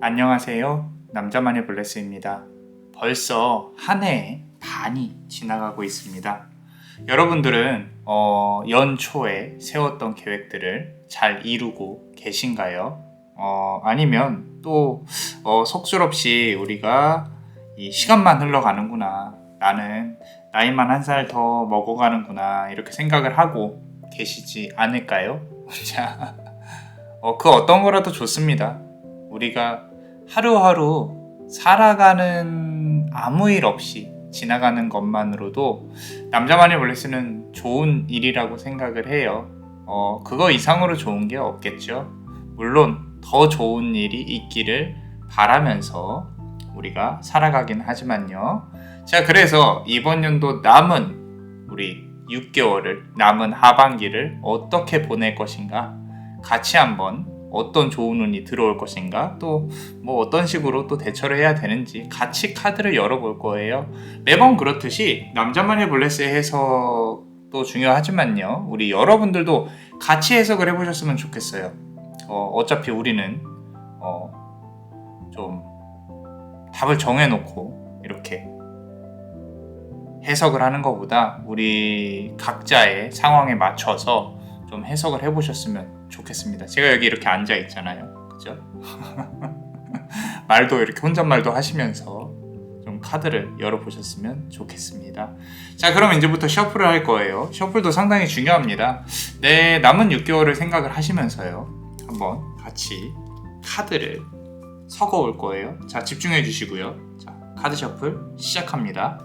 안녕하세요. 남자만의 블레스입니다. 벌써 한 해의 반이 지나가고 있습니다. 여러분들은 연초에 세웠던 계획들을 잘 이루고 계신가요? 아니면 또 속절없이 우리가 이 시간만 흘러가는구나, 나는 나이만 한 살 더 먹어가는구나, 이렇게 생각을 하고 계시지 않을까요? 자, 그 어떤 거라도 좋습니다. 우리가 하루하루 살아가는 아무 일 없이 지나가는 것만으로도 남자만의 블레스는 좋은 일이라고 생각을 해요. 그거 이상으로 좋은 게 없겠죠. 물론 더 좋은 일이 있기를 바라면서 우리가 살아가긴 하지만요. 자, 그래서 이번 연도 남은 우리 6개월을, 남은 하반기를 어떻게 보낼 것인가, 같이 한번 어떤 좋은 운이 들어올 것인가, 또 뭐 어떤 식으로 또 대처를 해야 되는지 같이 카드를 열어볼 거예요. 매번 그렇듯이 남자만의 블레스의 해석도 중요하지만요, 우리 여러분들도 같이 해석을 해보셨으면 좋겠어요. 어차피 우리는 좀 답을 정해놓고 이렇게 해석을 하는 것보다 우리 각자의 상황에 맞춰서 좀 해석을 해보셨으면 좋겠습니다. 제가 여기 이렇게 앉아 있잖아요, 그죠? 말도 이렇게 혼잣말도 하시면서 좀 카드를 열어보셨으면 좋겠습니다. 자, 그럼 이제부터 셔플을 할 거예요. 셔플도 상당히 중요합니다. 네, 남은 6개월을 생각을 하시면서요, 한번 같이 카드를 섞어올 거예요. 자, 집중해 주시고요. 자, 카드 셔플 시작합니다.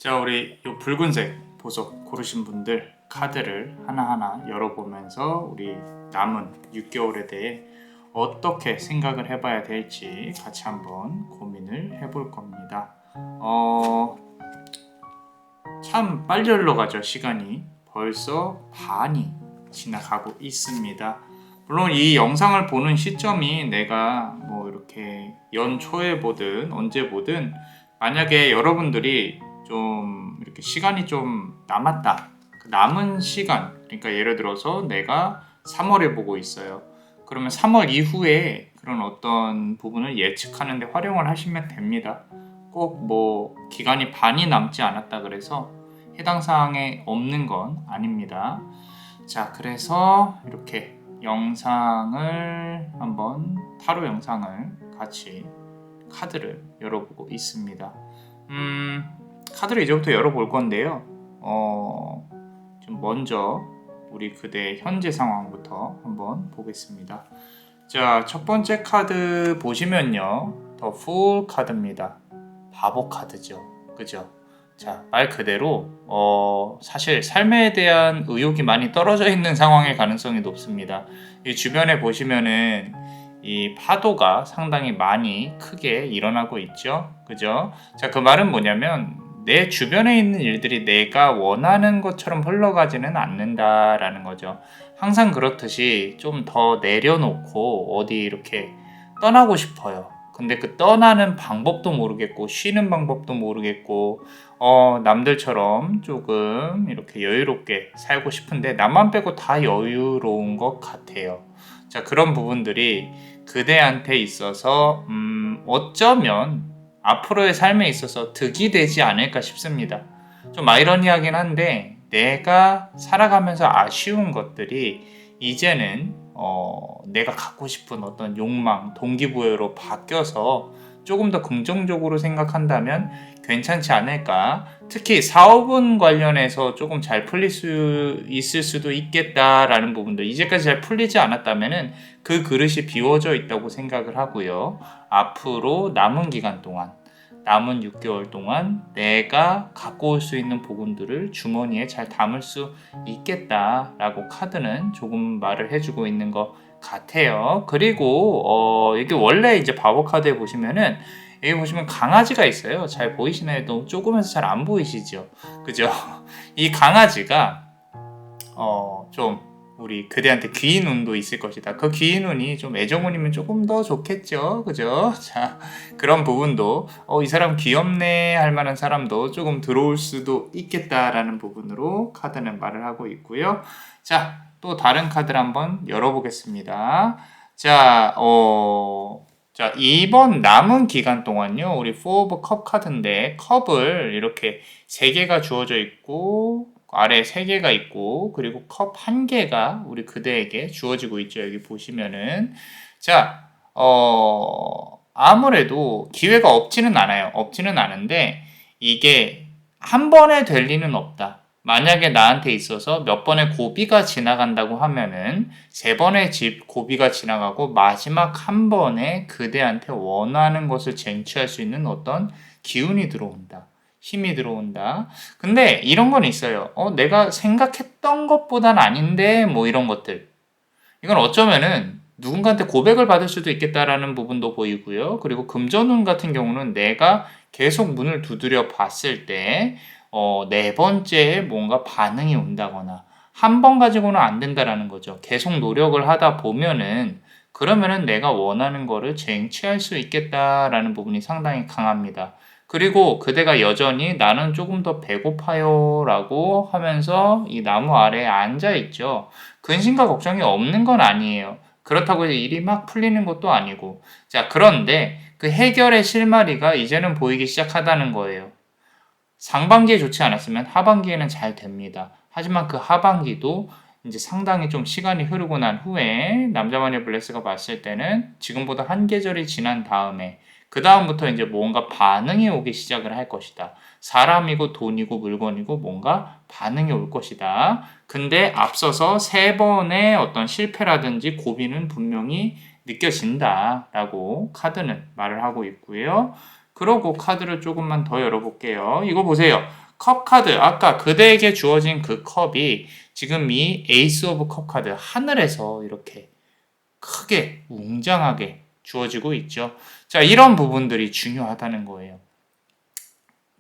자, 우리 요 붉은색 보석 고르신 분들 카드를 하나하나 열어보면서 우리 남은 6개월에 대해 어떻게 생각을 해봐야 될지 같이 한번 고민을 해볼 겁니다. 참 빨리 흘러가죠, 시간이. 벌써 반이 지나가고 있습니다. 물론 이 영상을 보는 시점이 내가 뭐 이렇게 연초에 보든 언제 보든, 만약에 여러분들이 좀 이렇게 시간이 좀 남았다, 그 남은 시간, 그러니까 예를 들어서 내가 3월에 보고 있어요. 그러면 3월 이후에 그런 어떤 부분을 예측하는 데 활용을 하시면 됩니다. 꼭 뭐 기간이 반이 남지 않았다 그래서 해당 사항에 없는 건 아닙니다. 자, 그래서 이렇게 영상을 한번 타로 영상을 같이 카드를 열어보고 있습니다. 카드를 이제부터 열어볼 건데요. 좀 먼저 우리 그대의 현재 상황부터 한번 보겠습니다. 자, 첫 번째 카드 보시면요, 더 풀 카드입니다. 바보 카드죠, 그죠? 자, 말 그대로 사실 삶에 대한 의욕이 많이 떨어져 있는 상황일 가능성이 높습니다. 이 주변에 보시면은 이 파도가 상당히 많이 크게 일어나고 있죠, 그죠? 자, 그 말은 뭐냐면 내 주변에 있는 일들이 내가 원하는 것처럼 흘러가지는 않는다라는 거죠. 항상 그렇듯이 좀 더 내려놓고 어디 이렇게 떠나고 싶어요. 근데 그 떠나는 방법도 모르겠고 쉬는 방법도 모르겠고 남들처럼 조금 이렇게 여유롭게 살고 싶은데 나만 빼고 다 여유로운 것 같아요. 자, 그런 부분들이 그대한테 있어서 어쩌면 앞으로의 삶에 있어서 득이 되지 않을까 싶습니다. 좀 아이러니하긴 한데 내가 살아가면서 아쉬운 것들이 이제는 내가 갖고 싶은 어떤 욕망, 동기부여로 바뀌어서 조금 더 긍정적으로 생각한다면 괜찮지 않을까. 특히 사업은 관련해서 조금 잘 풀릴 수 있을 수도 있겠다라는 부분들, 이제까지 잘 풀리지 않았다면 그 그릇이 비워져 있다고 생각을 하고요. 앞으로 남은 기간 동안, 남은 6개월 동안 내가 갖고 올 수 있는 부분들을 주머니에 잘 담을 수 있겠다라고 카드는 조금 말을 해주고 있는 것 같아요. 그리고 이게 원래 이제 바보 카드에 보시면은 여기 보시면 강아지가 있어요. 잘 보이시나요? 너무 조그면서 잘 안 보이시죠? 그죠? 이 강아지가 좀 우리 그대한테 귀인 운도 있을 것이다. 그 귀인 운이 좀 애정운이면 조금 더 좋겠죠, 그죠? 자, 그런 부분도 이 사람 귀엽네 할 만한 사람도 조금 들어올 수도 있겠다라는 부분으로 카드는 말을 하고 있고요. 자, 또 다른 카드를 한번 열어보겠습니다. 자, 자, 이번 남은 기간 동안요, 우리 4 of Cup 카드인데 컵을 이렇게 3개가 주어져 있고 아래 3개가 있고 그리고 컵 1개가 우리 그대에게 주어지고 있죠. 여기 보시면은 자, 아무래도 기회가 없지는 않아요. 없지는 않은데 이게 한 번에 될 리는 없다. 만약에 나한테 있어서 몇 번의 고비가 지나간다고 하면은 3번의 고비가 지나가고 마지막 한 번에 그대한테 원하는 것을 쟁취할 수 있는 어떤 기운이 들어온다. 힘이 들어온다. 근데 이런 건 있어요. 내가 생각했던 것보단 아닌데 뭐 이런 것들. 이건 어쩌면은 누군가한테 고백을 받을 수도 있겠다라는 부분도 보이고요. 그리고 금전운 같은 경우는 내가 계속 문을 두드려 봤을 때 4번째에 뭔가 반응이 온다거나 한 번 가지고는 안 된다라는 거죠. 계속 노력을 하다 보면은 그러면은 내가 원하는 거를 쟁취할 수 있겠다라는 부분이 상당히 강합니다. 그리고 그대가 여전히 나는 조금 더 배고파요 라고 하면서 이 나무 아래에 앉아 있죠. 근심과 걱정이 없는 건 아니에요. 그렇다고 해서 일이 막 풀리는 것도 아니고. 자, 그런데 그 해결의 실마리가 이제는 보이기 시작하다는 거예요. 상반기에 좋지 않았으면 하반기에는 잘 됩니다. 하지만 그 하반기도 이제 상당히 좀 시간이 흐르고 난 후에 남자만의 블레스가 봤을 때는 지금보다 한 계절이 지난 다음에 그 다음부터 이제 뭔가 반응이 오기 시작을 할 것이다. 사람이고 돈이고 물건이고 뭔가 반응이 올 것이다. 근데 앞서서 3번의 어떤 실패라든지 고비는 분명히 느껴진다라고 카드는 말을 하고 있고요. 그러고 카드를 조금만 더 열어볼게요. 이거 보세요. 컵 카드. 아까 그대에게 주어진 그 컵이 지금 이 에이스 오브 컵 카드 하늘에서 이렇게 크게 웅장하게 주어지고 있죠. 자, 이런 부분들이 중요하다는 거예요.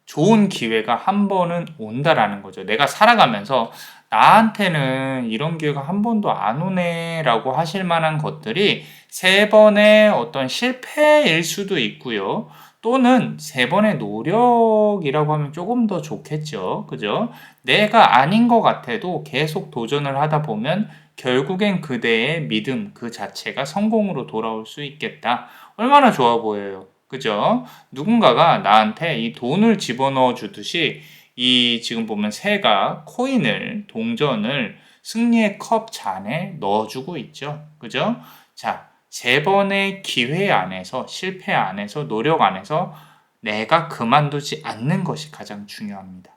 좋은 기회가 한 번은 온다라는 거죠. 내가 살아가면서 나한테는 이런 기회가 한 번도 안 오네 라고 하실 만한 것들이 3번의 어떤 실패일 수도 있고요. 또는 3번의 노력이라고 하면 조금 더 좋겠죠. 그죠? 내가 아닌 것 같아도 계속 도전을 하다 보면 결국엔 그대의 믿음 그 자체가 성공으로 돌아올 수 있겠다. 얼마나 좋아 보여요. 그죠? 누군가가 나한테 이 돈을 집어넣어 주듯이 이 지금 보면 새가 코인을 동전을 승리의 컵 잔에 넣어주고 있죠. 그죠? 자, 3번의 기회 안에서, 실패 안에서, 노력 안에서 내가 그만두지 않는 것이 가장 중요합니다.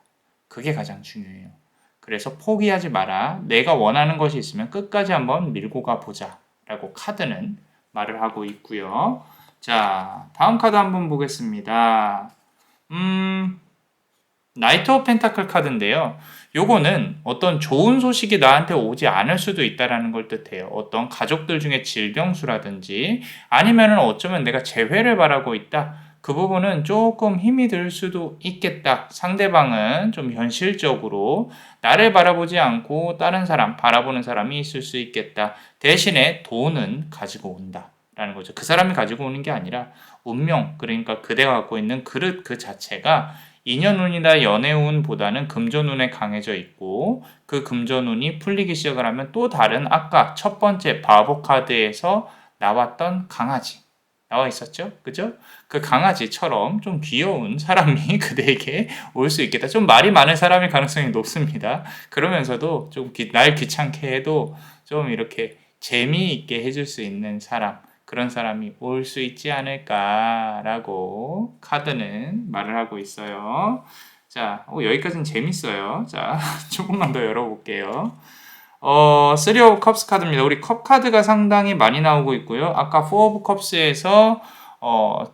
그게 가장 중요해요. 그래서 포기하지 마라. 내가 원하는 것이 있으면 끝까지 한번 밀고 가보자. 라고 카드는 말을 하고 있고요. 자, 다음 카드 한번 보겠습니다. 나이트 오브 펜타클 카드인데요. 요거는 어떤 좋은 소식이 나한테 오지 않을 수도 있다라는 걸 뜻해요. 어떤 가족들 중에 질병수라든지 아니면은 어쩌면 내가 재회를 바라고 있다. 그 부분은 조금 힘이 들 수도 있겠다. 상대방은 좀 현실적으로 나를 바라보지 않고 다른 사람, 바라보는 사람이 있을 수 있겠다. 대신에 돈은 가지고 온다. 라는 거죠. 그 사람이 가지고 오는 게 아니라 운명, 그러니까 그대가 갖고 있는 그릇 그 자체가 인연운이나 연애운보다는 금전운에 강해져 있고 그 금전운이 풀리기 시작을 하면 또 다른 아까 첫 번째 바보 카드에서 나왔던 강아지 나와 있었죠? 그죠? 그 강아지처럼 좀 귀여운 사람이 그대에게 올 수 있겠다. 좀 말이 많은 사람일 가능성이 높습니다. 그러면서도 좀 날 귀찮게 해도 좀 이렇게 재미있게 해줄 수 있는 사람, 그런 사람이 올 수 있지 않을까라고 카드는 말을 하고 있어요. 자, 여기까지는 재밌어요. 자, 조금만 더 열어볼게요. 3 of Cups 카드입니다. 우리 컵 카드가 상당히 많이 나오고 있고요. 아까 4 of Cups에서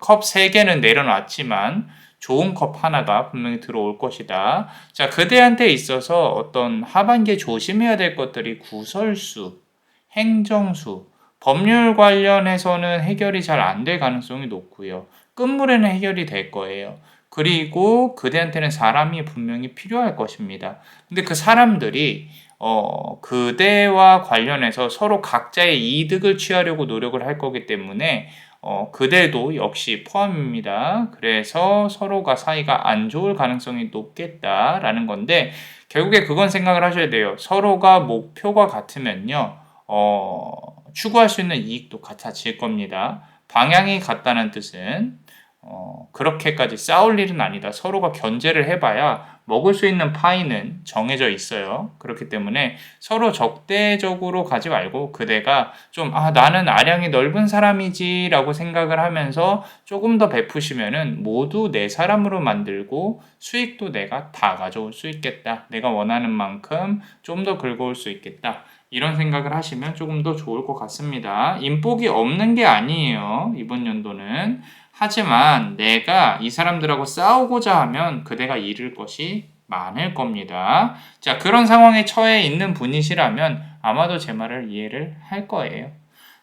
컵 3개는 내려놨지만 좋은 컵 하나가 분명히 들어올 것이다. 자, 그대한테 있어서 어떤 하반기에 조심해야 될 것들이 구설수, 행정수, 법률 관련해서는 해결이 잘 안 될 가능성이 높고요. 끝물에는 해결이 될 거예요. 그리고 그대한테는 사람이 분명히 필요할 것입니다. 근데 그 사람들이 그대와 관련해서 서로 각자의 이득을 취하려고 노력을 할 거기 때문에 그대도 역시 포함입니다. 그래서 서로가 사이가 안 좋을 가능성이 높겠다라는 건데 결국에 그건 생각을 하셔야 돼요. 서로가 목표가 같으면요. 추구할 수 있는 이익도 같아질 겁니다. 방향이 같다는 뜻은 그렇게까지 싸울 일은 아니다. 서로가 견제를 해봐야 먹을 수 있는 파이는 정해져 있어요. 그렇기 때문에 서로 적대적으로 가지 말고 그대가 좀 나는 아량이 넓은 사람이지 라고 생각을 하면서 조금 더 베푸시면은 모두 내 사람으로 만들고 수익도 내가 다 가져올 수 있겠다. 내가 원하는 만큼 좀 더 긁어올 수 있겠다. 이런 생각을 하시면 조금 더 좋을 것 같습니다. 인복이 없는 게 아니에요. 이번 연도는. 하지만 내가 이 사람들하고 싸우고자 하면 그대가 잃을 것이 많을 겁니다. 자, 그런 상황에 처해 있는 분이시라면 아마도 제 말을 이해를 할 거예요.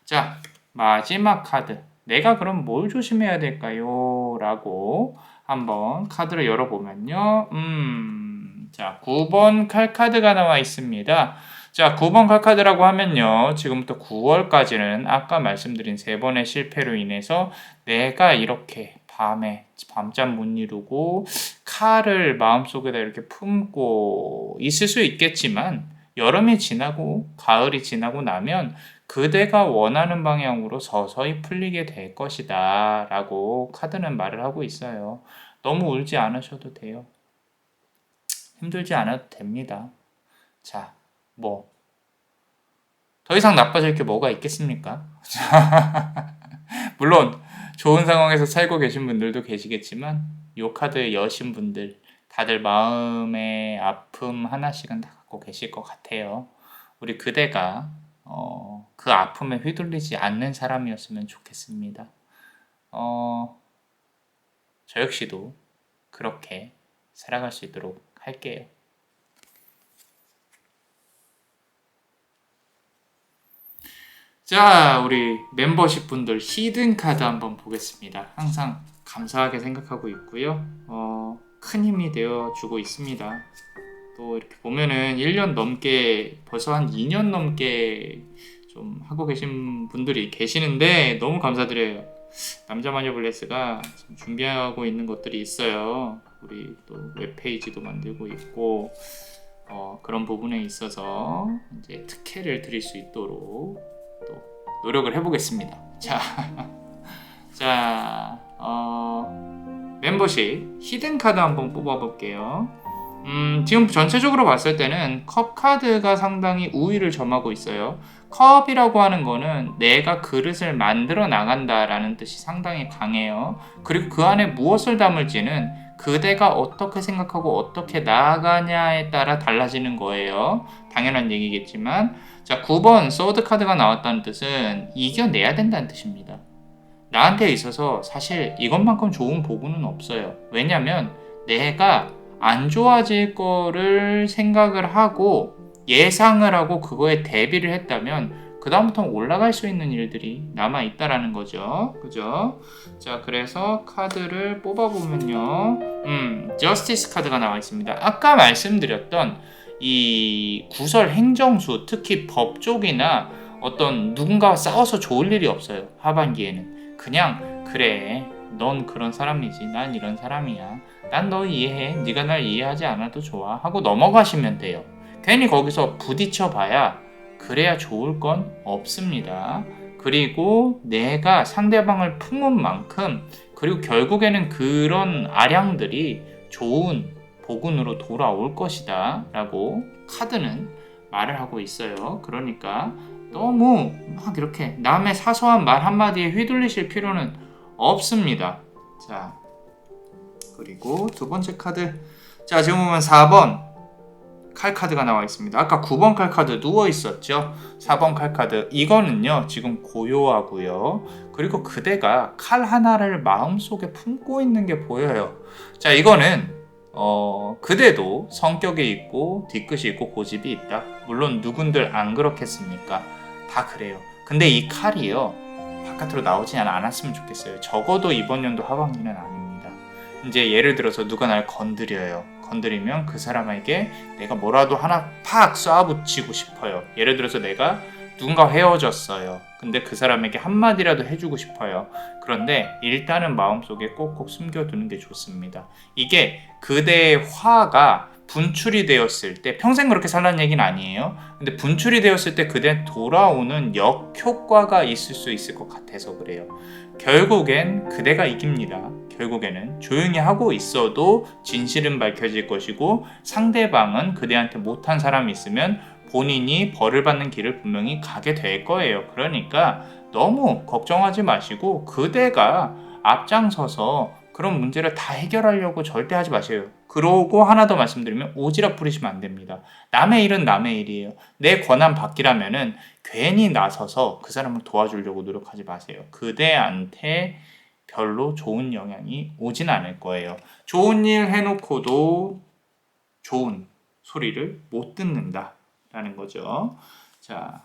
자, 마지막 카드. 내가 그럼 뭘 조심해야 될까요? 라고 한번 카드를 열어보면요. 자, 9번 칼카드가 나와 있습니다. 자, 9번 칼카드라고 하면요. 지금부터 9월까지는 아까 말씀드린 3번의 실패로 인해서 내가 이렇게 밤에 밤잠 못 이루고 칼을 마음속에다 이렇게 품고 있을 수 있겠지만 여름이 지나고 가을이 지나고 나면 그대가 원하는 방향으로 서서히 풀리게 될 것이다 라고 카드는 말을 하고 있어요. 너무 울지 않으셔도 돼요. 힘들지 않아도 됩니다. 자, 더 이상 나빠질 게 뭐가 있겠습니까? 물론 좋은 상황에서 살고 계신 분들도 계시겠지만 요 카드의 여신 분들 다들 마음의 아픔 하나씩은 다 갖고 계실 것 같아요. 우리 그대가 그 아픔에 휘둘리지 않는 사람이었으면 좋겠습니다. 저 역시도 그렇게 살아갈 수 있도록 할게요. 자, 우리 멤버십 분들 히든 카드 한번 보겠습니다. 항상 감사하게 생각하고 있고요. 큰 힘이 되어 주고 있습니다. 또 이렇게 보면은 1년 넘게 벌써 한 2년 넘게 좀 하고 계신 분들이 계시는데 너무 감사드려요. 남자 마녀 블레스가 준비하고 있는 것들이 있어요. 우리 또 웹페이지도 만들고 있고 그런 부분에 있어서 이제 특혜를 드릴 수 있도록 또 노력을 해보겠습니다. 자, 멤버십 히든 카드 한번 뽑아볼게요. 지금 전체적으로 봤을 때는 컵 카드가 상당히 우위를 점하고 있어요. 컵이라고 하는 거는 내가 그릇을 만들어 나간다라는 뜻이 상당히 강해요. 그리고 그 안에 무엇을 담을지는 그대가 어떻게 생각하고 어떻게 나아가냐에 따라 달라지는 거예요. 당연한 얘기겠지만, 자, 9번 소드 카드가 나왔다는 뜻은 이겨내야 된다는 뜻입니다. 나한테 있어서 사실 이것만큼 좋은 보고는 없어요. 왜냐면 내가 안 좋아질 거를 생각을 하고 예상을 하고 그거에 대비를 했다면 그다음부터 올라갈 수 있는 일들이 남아 있다라는 거죠. 그죠? 자, 그래서 카드를 뽑아보면요. 저스티스 카드가 나와 있습니다. 아까 말씀드렸던 이 구설 행정수, 특히 법 쪽이나 어떤 누군가와 싸워서 좋을 일이 없어요. 하반기에는. 그냥 그래, 넌 그런 사람이지, 난 이런 사람이야, 난 너 이해해, 네가 날 이해하지 않아도 좋아 하고 넘어가시면 돼요. 괜히 거기서 부딪혀 봐야 그래야 좋을 건 없습니다. 그리고 내가 상대방을 품은 만큼, 그리고 결국에는 그런 아량들이 좋은 복운으로 돌아올 것이다 라고 카드는 말을 하고 있어요. 그러니까 너무 막 이렇게 남의 사소한 말 한마디에 휘둘리실 필요는 없습니다. 자, 그리고 두 번째 카드. 자, 지금 보면 4번 칼카드가 나와 있습니다. 아까 9번 칼카드 누워 있었죠? 4번 칼카드. 이거는요, 지금 고요하고요. 그리고 그대가 칼 하나를 마음속에 품고 있는 게 보여요. 자, 이거는 그대도 성격이 있고 뒤끝이 있고 고집이 있다. 물론 누군들 안 그렇겠습니까? 다 그래요. 근데 이 칼이요, 바깥으로 나오지 않았으면 좋겠어요. 적어도 이번 연도 하반기는 아닙니다. 이제 예를 들어서 누가 날 건드려요. 건드리면 그 사람에게 내가 뭐라도 하나 팍 쏴붙이고 싶어요. 예를 들어서 내가 누군가 헤어졌어요. 근데 그 사람에게 한마디라도 해주고 싶어요. 그런데 일단은 마음속에 꼭꼭 숨겨두는 게 좋습니다. 이게 그대의 화가 분출이 되었을 때, 평생 그렇게 살라는 얘기는 아니에요. 근데 분출이 되었을 때 그대 돌아오는 역효과가 있을 수 있을 것 같아서 그래요. 결국엔 그대가 이깁니다. 결국에는 조용히 하고 있어도 진실은 밝혀질 것이고, 상대방은 그대한테 못한 사람이 있으면 본인이 벌을 받는 길을 분명히 가게 될 거예요. 그러니까 너무 걱정하지 마시고 그대가 앞장서서 그런 문제를 다 해결하려고 절대 하지 마세요. 그러고 하나 더 말씀드리면 오지랖 부리시면 안 됩니다. 남의 일은 남의 일이에요. 내 권한 받기라면은 괜히 나서서 그 사람을 도와주려고 노력하지 마세요. 그대한테 별로 좋은 영향이 오진 않을 거예요. 좋은 일 해놓고도 좋은 소리를 못 듣는다라는 거죠. 자,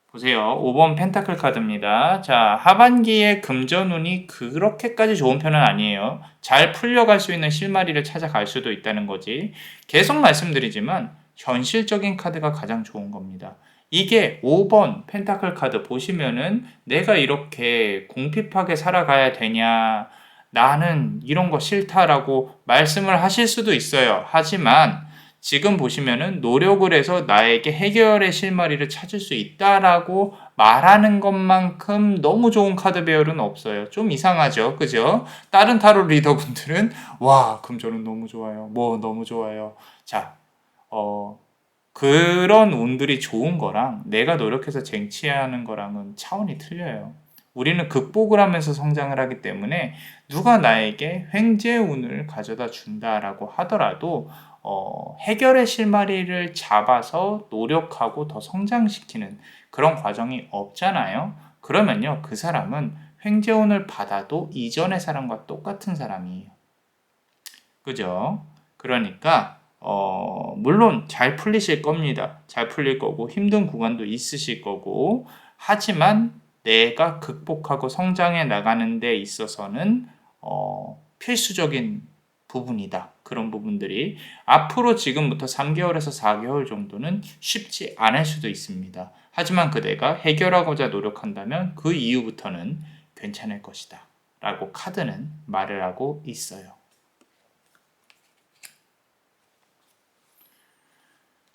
보세요. 5번 펜타클 카드입니다. 자, 하반기에 금전운이 그렇게까지 좋은 편은 아니에요. 잘 풀려갈 수 있는 실마리를 찾아갈 수도 있다는 거지. 계속 말씀드리지만 현실적인 카드가 가장 좋은 겁니다. 이게 5번 펜타클 카드 보시면은 내가 이렇게 궁핍하게 살아가야 되냐, 나는 이런 거 싫다라고 말씀을 하실 수도 있어요. 하지만 지금 보시면은 노력을 해서 나에게 해결의 실마리를 찾을 수 있다라고 말하는 것만큼 너무 좋은 카드 배열은 없어요. 좀 이상하죠, 그죠? 다른 타로 리더분들은 와, 금전은 너무 좋아요, 뭐 너무 좋아요. 자, 그런 운들이 좋은 거랑 내가 노력해서 쟁취하는 거랑은 차원이 틀려요. 우리는 극복을 하면서 성장을 하기 때문에 누가 나에게 횡재운을 가져다 준다라고 하더라도 해결의 실마리를 잡아서 노력하고 더 성장시키는 그런 과정이 없잖아요. 그러면요, 그 사람은 횡재운을 받아도 이전의 사람과 똑같은 사람이에요. 그죠? 그러니까 물론 잘 풀리실 겁니다. 잘 풀릴 거고 힘든 구간도 있으실 거고, 하지만 내가 극복하고 성장해 나가는 데 있어서는 필수적인 부분이다. 그런 부분들이 앞으로 지금부터 3개월에서 4개월 정도는 쉽지 않을 수도 있습니다. 하지만 그대가 해결하고자 노력한다면 그 이후부터는 괜찮을 것이다 라고 카드는 말을 하고 있어요.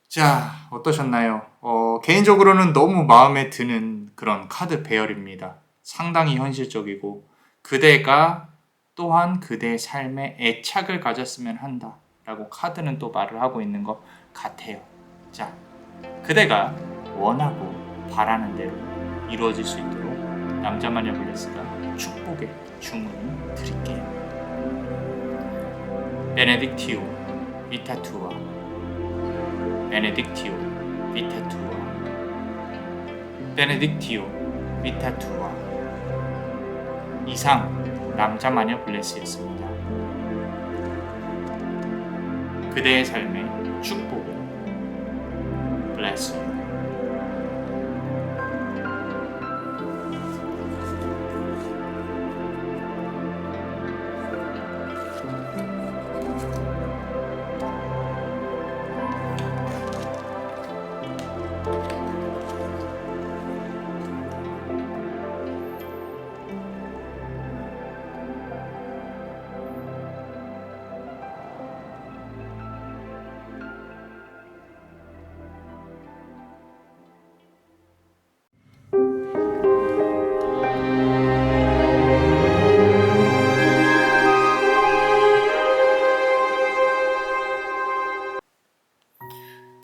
자, 어떠셨나요? 개인적으로는 너무 마음에 드는 그런 카드 배열입니다. 상당히 현실적이고 그대가 또한 그대의 삶에 애착을 가졌으면 한다. 라고 카드는 또 말을 하고 있는 것 같아요. 자, 그대가 원하고 바라는 대로 이루어질 수 있도록 남자마녀 블레스가 축복의 주문을 드릴게요. 베네딕티오 비타투아, 베네딕티오 비타투아, 베네딕티오 비타투아. 이상 남자마녀 블레스였습니다. 그대의 삶의 축복을 bless you.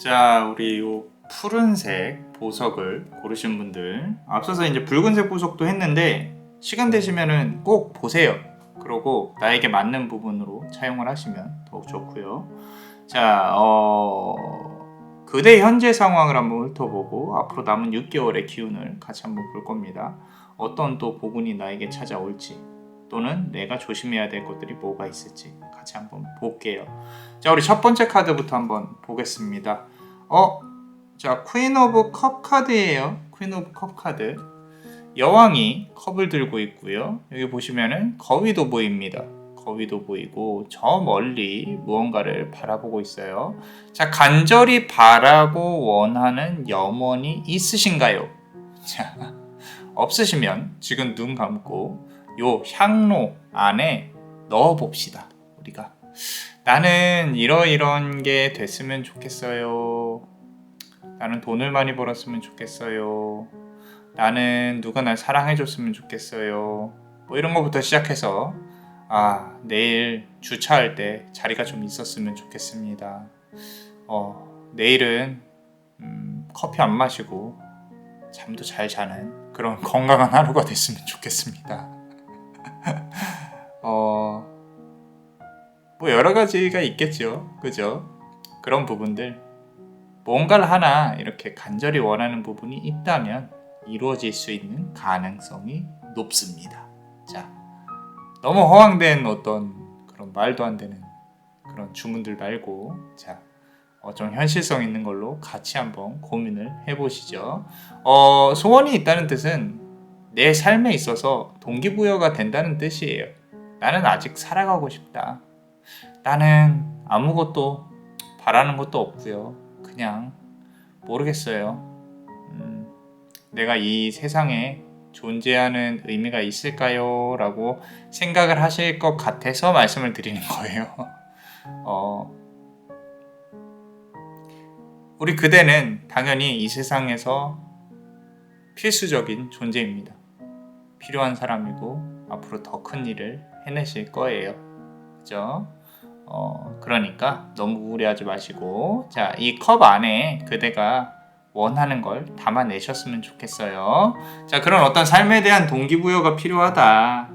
자, 우리 요 푸른색 보석을 고르신 분들, 앞서서 이제 붉은색 보석도 했는데 시간 되시면은 꼭 보세요. 그러고 나에게 맞는 부분으로 차용을 하시면 더욱 좋고요. 자, 그대 현재 상황을 한번 훑어보고 앞으로 남은 6개월의 기운을 같이 한번 볼 겁니다. 어떤 또 복운이 나에게 찾아올지, 또는 내가 조심해야 될 것들이 뭐가 있을지 같이 한번 볼게요. 자, 우리 첫 번째 카드부터 한번 보겠습니다. 자, 퀸 오브 컵 카드예요. 퀸 오브 컵 카드. 여왕이 컵을 들고 있고요. 여기 보시면은 거위도 보입니다. 거위도 보이고 저 멀리 무언가를 바라보고 있어요. 자, 간절히 바라고 원하는 염원이 있으신가요? 자, 없으시면 지금 눈 감고 요 향로 안에 넣어 봅시다. 우리가 나는 이런 게 됐으면 좋겠어요. 나는 돈을 많이 벌었으면 좋겠어요. 나는 누가 날 사랑해줬으면 좋겠어요. 뭐 이런 거부터 시작해서 내일 주차할 때 자리가 좀 있었으면 좋겠습니다. 내일은 커피 안 마시고 잠도 잘 자는 그런 건강한 하루가 됐으면 좋겠습니다. 뭐 여러 가지가 있겠죠. 그죠? 그런 부분들, 뭔가를 하나 이렇게 간절히 원하는 부분이 있다면 이루어질 수 있는 가능성이 높습니다. 자, 너무 허황된 어떤 그런 말도 안 되는 그런 주문들 말고, 자, 좀 현실성 있는 걸로 같이 한번 고민을 해보시죠. 소원이 있다는 뜻은 내 삶에 있어서 동기부여가 된다는 뜻이에요. 나는 아직 살아가고 싶다. 나는 아무것도 바라는 것도 없고요. 그냥 모르겠어요. 내가 이 세상에 존재하는 의미가 있을까요? 라고 생각을 하실 것 같아서 말씀을 드리는 거예요. 우리 그대는 당연히 이 세상에서 필수적인 존재입니다. 필요한 사람이고 앞으로 더 큰 일을 해내실 거예요. 그죠? 그러니까 너무 우울해하지 마시고, 자, 이 컵 안에 그대가 원하는 걸 담아내셨으면 좋겠어요. 자, 그런 어떤 삶에 대한 동기부여가 필요하다를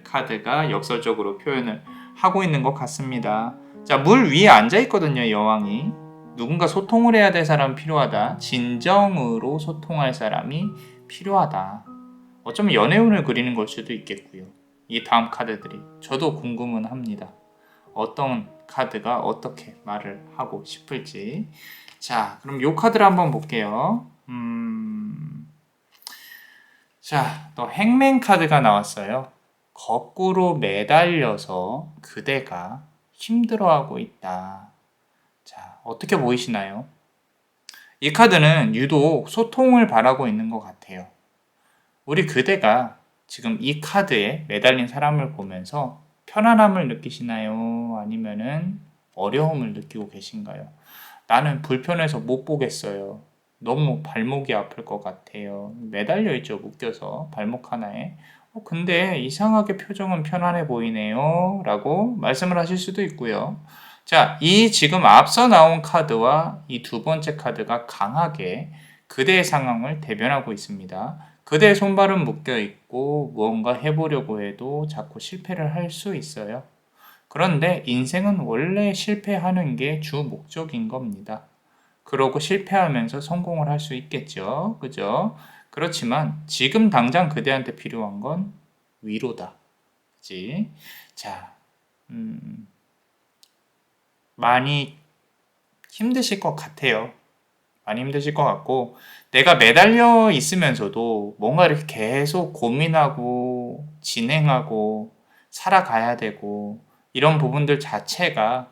카드가 역설적으로 표현을 하고 있는 것 같습니다. 자, 물 위에 앉아 있거든요, 여왕이. 누군가 소통을 해야 될 사람이 필요하다. 진정으로 소통할 사람이 필요하다. 어쩌면 연애운을 그리는 걸 수도 있겠고요. 이 다음 카드들이 저도 궁금은 합니다. 어떤 카드가 어떻게 말을 하고 싶을지. 자, 그럼 요 카드를 한번 볼게요. 자, 또 행맨 카드가 나왔어요. 거꾸로 매달려서 그대가 힘들어하고 있다. 자, 어떻게 보이시나요? 이 카드는 유독 소통을 바라고 있는 것 같아요. 우리 그대가 지금 이 카드에 매달린 사람을 보면서 편안함을 느끼시나요? 아니면은 어려움을 느끼고 계신가요? 나는 불편해서 못 보겠어요. 너무 발목이 아플 것 같아요. 매달려 있죠, 묶여서 발목 하나에. 근데 이상하게 표정은 편안해 보이네요. 라고 말씀을 하실 수도 있고요. 자, 이 지금 앞서 나온 카드와 이 두 번째 카드가 강하게 그대의 상황을 대변하고 있습니다. 그대의 손발은 묶여 있고 무언가 해보려고 해도 자꾸 실패를 할 수 있어요. 그런데 인생은 원래 실패하는 게 주 목적인 겁니다. 그러고 실패하면서 성공을 할 수 있겠죠. 그죠? 그렇지만 지금 당장 그대한테 필요한 건 위로다. 그치? 자, 많이 힘드실 것 같아요. 많이 힘드실 것 같고, 내가 매달려 있으면서도 뭔가 이렇게 계속 고민하고, 진행하고, 살아가야 되고, 이런 부분들 자체가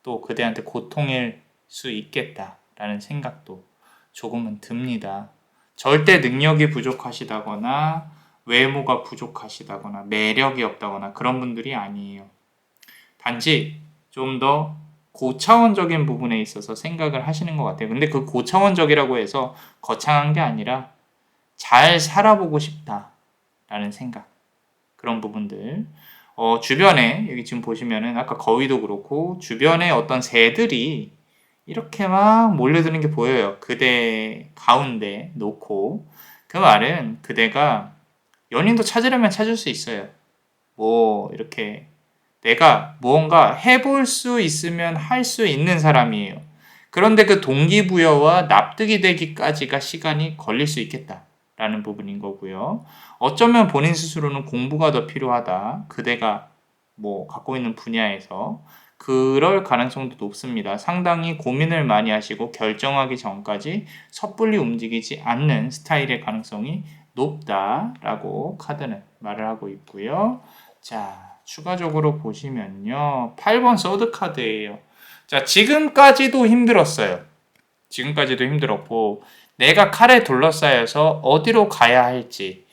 또 그대한테 고통일 수 있겠다라는 생각도 조금은 듭니다. 절대 능력이 부족하시다거나, 외모가 부족하시다거나, 매력이 없다거나 그런 분들이 아니에요. 단지 좀 더 고차원적인 부분에 있어서 생각을 하시는 것 같아요. 근데 그 고차원적이라고 해서 거창한 게 아니라 잘 살아보고 싶다라는 생각. 그런 부분들. 주변에, 여기 지금 보시면은 아까 거위도 그렇고, 주변에 어떤 새들이 이렇게 막 몰려드는 게 보여요. 그대 가운데 놓고. 그 말은 그대가 연인도 찾으려면 찾을 수 있어요. 뭐, 이렇게 내가 무언가 해볼 수 있으면 할 수 있는 사람이에요. 그런데 그 동기부여와 납득이 되기까지가 시간이 걸릴 수 있겠다라는 부분인 거고요. 어쩌면 본인 스스로는 공부가 더 필요하다. 그대가 뭐 갖고 있는 분야에서 그럴 가능성도 높습니다. 상당히 고민을 많이 하시고 결정하기 전까지 섣불리 움직이지 않는 스타일의 가능성이 높다라고 카드는 말을 하고 있고요. 자, 추가적으로 보시면요. 8번 서드 카드예요. 자, 지금까지도 힘들었어요. 지금까지도 힘들었고, 내가 칼에 둘러싸여서 어디로 가야 할지,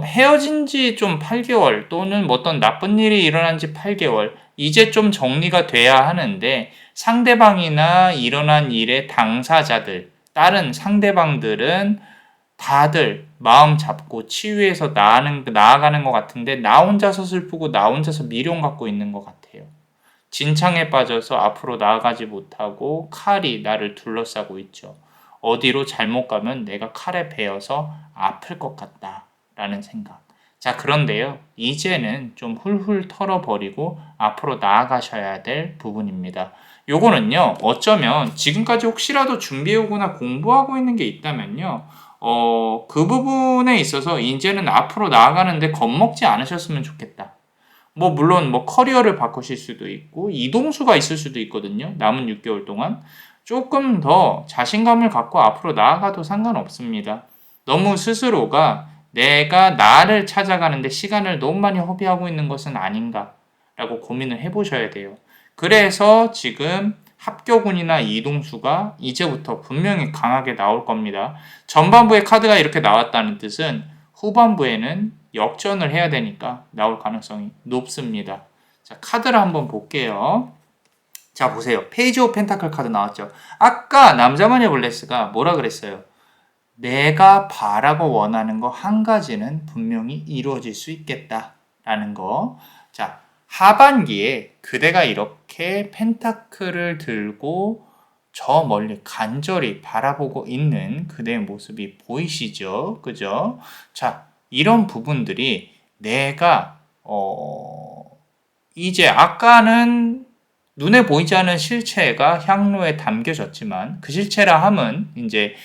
헤어진 지 좀 8개월 또는 뭐 어떤 나쁜 일이 일어난 지 8개월, 이제 좀 정리가 돼야 하는데, 상대방이나 일어난 일의 당사자들, 다른 상대방들은 다들 마음 잡고 치유해서 나아가는 것 같은데 나 혼자서 슬프고 나 혼자서 미련 갖고 있는 것 같아요. 진창에 빠져서 앞으로 나아가지 못하고 칼이 나를 둘러싸고 있죠. 어디로 잘못 가면 내가 칼에 베어서 아플 것 같다라는 생각. 자, 그런데요. 이제는 좀 훌훌 털어버리고 앞으로 나아가셔야 될 부분입니다. 요거는요. 어쩌면 지금까지 혹시라도 준비해오거나 공부하고 있는 게 있다면요. 그 부분에 있어서 이제는 앞으로 나아가는데 겁먹지 않으셨으면 좋겠다. 뭐 물론 뭐 커리어를 바꾸실 수도 있고 이동수가 있을 수도 있거든요. 남은 6개월 동안 조금 더 자신감을 갖고 앞으로 나아가도 상관없습니다. 너무 스스로가 내가 나를 찾아가는데 시간을 너무 많이 허비하고 있는 것은 아닌가라고 고민을 해보셔야 돼요. 그래서 지금 합격운이나 이동수가 이제부터 분명히 강하게 나올 겁니다. 전반부에 카드가 이렇게 나왔다는 뜻은 후반부에는 역전을 해야 되니까 나올 가능성이 높습니다. 자, 카드를 한번 볼게요. 자, 보세요. 페이지 오브 펜타클 카드 나왔죠. 아까 남자마녀 블레스가 뭐라 그랬어요? 내가 바라고 원하는 거 한 가지는 분명히 이루어질 수 있겠다라는 거. 자, 하반기에 그대가 이렇게 펜타클을 들고 저 멀리 간절히 바라보고 있는 그대의 모습이 보이시죠? 그죠? 자, 이런 부분들이 내가 이제 아까는 눈에 보이지 않는 실체가 향로에 담겨졌지만 그 실체라 함은 이제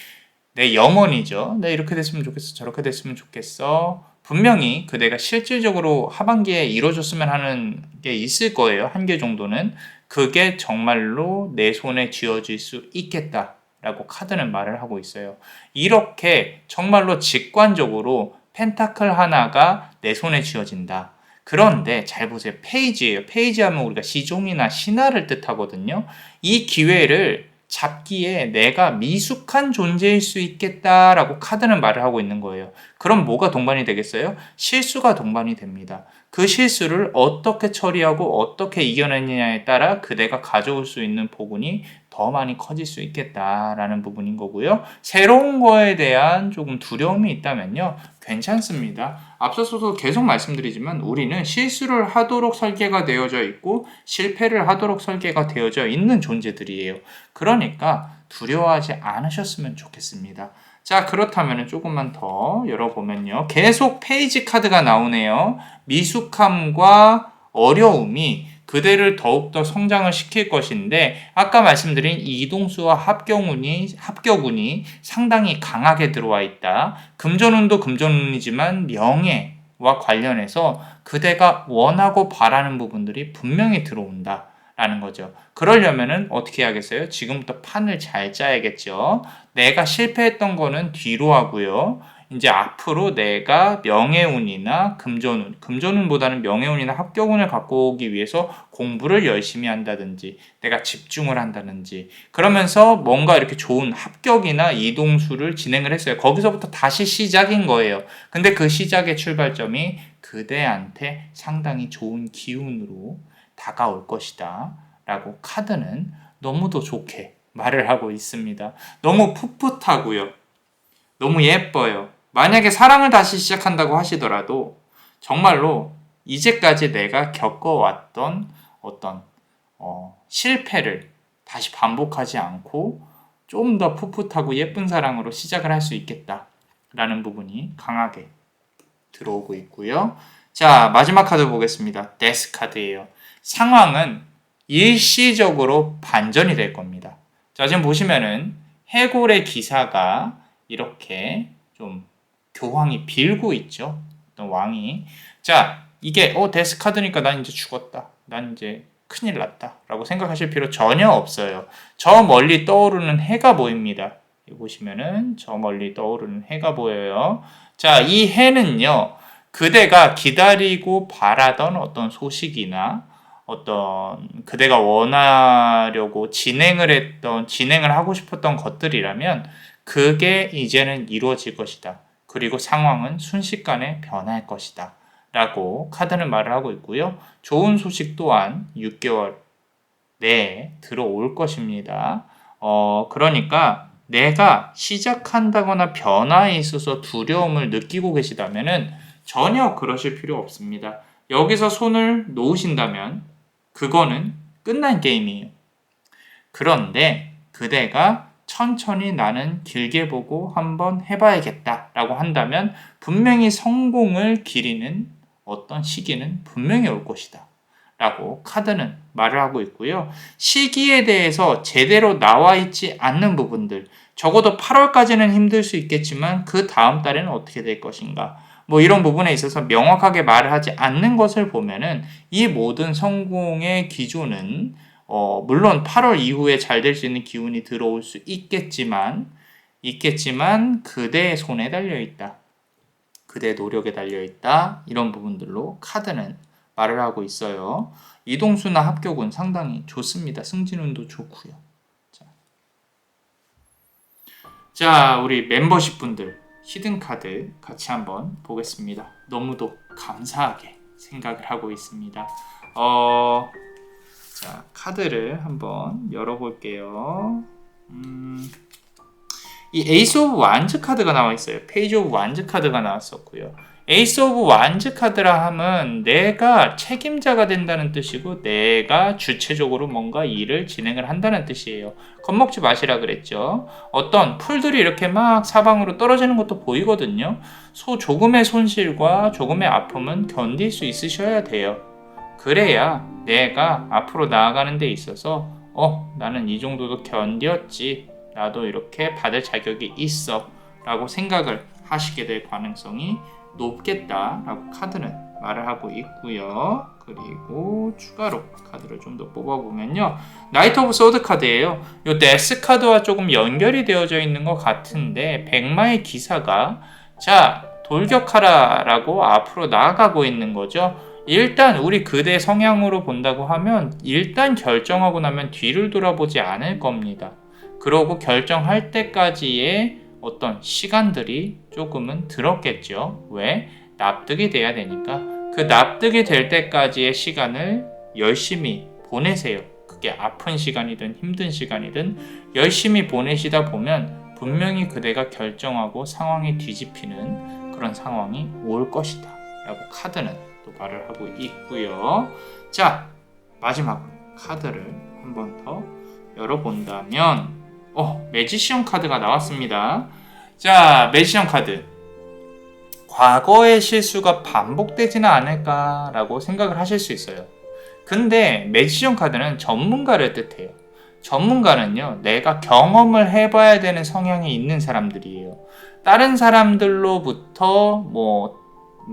내 염원이죠. 내 이렇게 됐으면 좋겠어. 저렇게 됐으면 좋겠어. 분명히 그대가 실질적으로 하반기에 이루어졌으면 하는 게 있을 거예요. 한 개 정도는. 그게 정말로 내 손에 쥐어질 수 있겠다라고 카드는 말을 하고 있어요. 이렇게 정말로 직관적으로 펜타클 하나가 내 손에 쥐어진다. 그런데 잘 보세요. 페이지예요. 페이지 하면 우리가 시종이나 신화를 뜻하거든요. 이 기회를 잡기에 내가 미숙한 존재일 수 있겠다라고 카드는 말을 하고 있는 거예요. 그럼 뭐가 동반이 되겠어요? 실수가 동반이 됩니다. 그 실수를 어떻게 처리하고 어떻게 이겨내느냐에 따라 그대가 가져올 수 있는 복운이 더 많이 커질 수 있겠다라는 부분인 거고요. 새로운 거에 대한 조금 두려움이 있다면요, 괜찮습니다. 앞서서도 계속 말씀드리지만 우리는 실수를 하도록 설계가 되어져 있고 실패를 하도록 설계가 되어져 있는 존재들이에요. 그러니까 두려워하지 않으셨으면 좋겠습니다. 자, 그렇다면 조금만 더 열어보면요, 계속 페이지 카드가 나오네요. 미숙함과 어려움이 그대를 더욱더 성장을 시킬 것인데, 아까 말씀드린 이동수와 합격운이 상당히 강하게 들어와 있다. 금전운도 금전운이지만 명예와 관련해서 그대가 원하고 바라는 부분들이 분명히 들어온다 라는 거죠. 그러려면은 어떻게 해야겠어요? 지금부터 판을 잘 짜야겠죠. 내가 실패했던 거는 뒤로 하고요. 이제 앞으로 내가 명예운이나 금전운보다는 명예운이나 합격운을 갖고 오기 위해서 공부를 열심히 한다든지, 내가 집중을 한다든지, 그러면서 뭔가 이렇게 좋은 합격이나 이동수를 진행을 했어요. 거기서부터 다시 시작인 거예요. 근데 그 시작의 출발점이 그대한테 상당히 좋은 기운으로 다가올 것이다 라고 카드는 너무도 좋게 말을 하고 있습니다. 너무 풋풋하고요. 너무 예뻐요. 만약에 사랑을 다시 시작한다고 하시더라도 정말로 이제까지 내가 겪어왔던 어떤 실패를 다시 반복하지 않고 좀 더 풋풋하고 예쁜 사랑으로 시작을 할 수 있겠다라는 부분이 강하게 들어오고 있고요. 자, 마지막 카드 보겠습니다. 데스 카드예요. 상황은 일시적으로 반전이 될 겁니다. 자, 지금 보시면은 해골의 기사가 이렇게 좀 교황이 빌고 있죠. 어떤 왕이. 자, 이게 데스 카드니까 난 이제 죽었다, 난 이제 큰일 났다 라고 생각하실 필요 전혀 없어요. 저 멀리 떠오르는 해가 보입니다. 여기 보시면은 저 멀리 떠오르는 해가 보여요. 자, 이 해는요, 그대가 기다리고 바라던 어떤 소식이나 어떤 그대가 원하려고 진행을 하고 싶었던 것들이라면 그게 이제는 이루어질 것이다. 그리고 상황은 순식간에 변할 것이다 라고 카드는 말을 하고 있고요. 좋은 소식 또한 6개월 내에 들어올 것입니다. 그러니까 내가 시작한다거나 변화에 있어서 두려움을 느끼고 계시다면은 전혀 그러실 필요 없습니다. 여기서 손을 놓으신다면 그거는 끝난 게임이에요. 그런데 그대가 천천히 나는 길게 보고 한번 해봐야겠다 라고 한다면 분명히 성공을 기리는 어떤 시기는 분명히 올 것이다 라고 카드는 말을 하고 있고요. 시기에 대해서 제대로 나와 있지 않는 부분들, 적어도 8월까지는 힘들 수 있겠지만 그 다음 달에는 어떻게 될 것인가, 이런 부분에 있어서 명확하게 말을 하지 않는 것을 보면은 이 모든 성공의 기조는 물론 8월 이후에 잘 될 수 있는 기운이 들어올 수 있겠지만 그대의 손에 달려있다, 그대의 노력에 달려있다, 이런 부분들로 카드는 말을 하고 있어요. 이동수나 합격은 상당히 좋습니다. 승진운도 좋고요. 자, 우리 멤버십 분들 히든카드 같이 한번 보겠습니다. 너무도 감사하게 생각을 하고 있습니다. 자, 카드를 한번 열어볼게요. 이 에이스 오브 완즈 카드가 나와 있어요. 페이지 오브 완즈 카드가 나왔었고요. 에이스 오브 완즈 카드라 함은 내가 책임자가 된다는 뜻이고 내가 주체적으로 뭔가 일을 진행을 한다는 뜻이에요. 겁먹지 마시라 그랬죠. 어떤 풀들이 이렇게 막 사방으로 떨어지는 것도 보이거든요. 조금의 손실과 조금의 아픔은 견딜 수 있으셔야 돼요. 그래야 내가 앞으로 나아가는 데 있어서 나는 이 정도도 견뎠지, 나도 이렇게 받을 자격이 있어 라고 생각을 하시게 될 가능성이 높겠다라고 카드는 말을 하고 있고요. 그리고 추가로 카드를 좀 더 뽑아보면요, 나이트 오브 소드 카드예요. 이 데스 카드와 조금 연결이 되어져 있는 것 같은데 백마의 기사가 자, 돌격하라 라고 앞으로 나아가고 있는 거죠. 일단 우리 그대 성향으로 본다고 하면 일단 결정하고 나면 뒤를 돌아보지 않을 겁니다. 그러고 결정할 때까지의 어떤 시간들이 조금은 들었겠죠. 왜? 납득이 돼야 되니까. 그 납득이 될 때까지의 시간을 열심히 보내세요. 어렵게 아픈 시간이든 힘든 시간이든 열심히 보내시다 보면 분명히 그대가 결정하고 상황이 뒤집히는 그런 상황이 올 것이다 라고 카드는 또 말을 하고 있고요. 자, 마지막으로 카드를 한 번 더 열어본다면 매지션 카드가 나왔습니다. 자, 매지션 카드. 과거의 실수가 반복되지는 않을까라고 생각을 하실 수 있어요. 근데 매지션 카드는 전문가를 뜻해요. 전문가는요, 내가 경험을 해봐야 되는 성향이 있는 사람들이에요. 다른 사람들로부터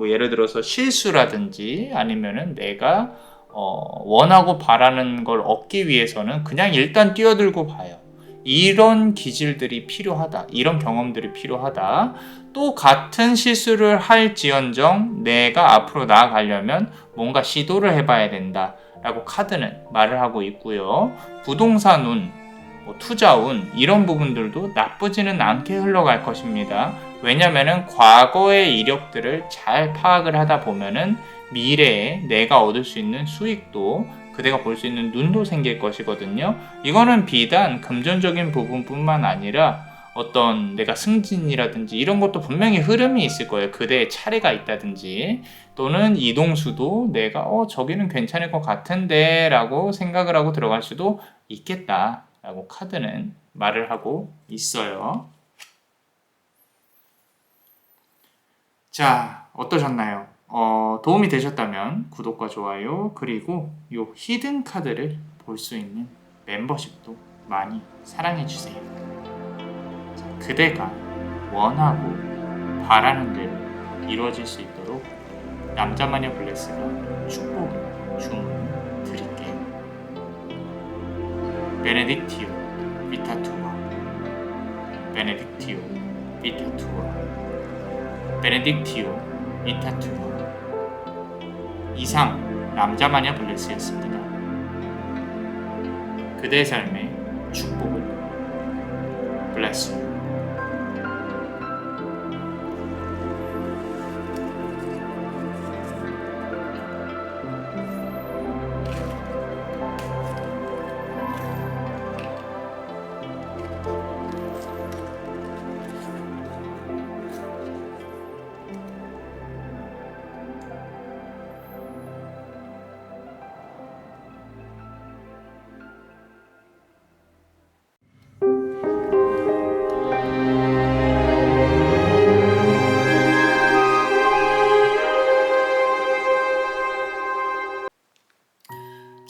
예를 들어서 실수라든지 아니면은 내가 원하고 바라는 걸 얻기 위해서는 그냥 일단 뛰어들고 봐요. 이런 기질들이 필요하다. 이런 경험들이 필요하다. 또 같은 실수를 할지언정 내가 앞으로 나아가려면 뭔가 시도를 해봐야 된다 라고 카드는 말을 하고 있고요. 부동산 운, 투자 운 이런 부분들도 나쁘지는 않게 흘러갈 것입니다. 왜냐면은 과거의 이력들을 잘 파악을 하다 보면은 미래에 내가 얻을 수 있는 수익도 그대가 볼 수 있는 눈도 생길 것이거든요. 이거는 비단 금전적인 부분뿐만 아니라 어떤 내가 승진이라든지 이런 것도 분명히 흐름이 있을 거예요. 그대의 차례가 있다든지 또는 이동수도 내가 저기는 괜찮을 것 같은데 라고 생각을 하고 들어갈 수도 있겠다 라고 카드는 말을 하고 있어요. 자, 어떠셨나요? 도움이 되셨다면 구독과 좋아요 그리고 이 히든 카드를 볼 수 있는 멤버십도 많이 사랑해주세요. 자, 그대가 원하고 바라는 대로 이루어질 수 있도록 남자마녀 블레스가 축복의 주문을 드릴게요. 베네딕티오 비타투아 베네딕티오 비타투아 베네딕티오 비타투아. 이상 남자마녀 블레스였습니다. 그대의 삶의 축복을 블레스 유.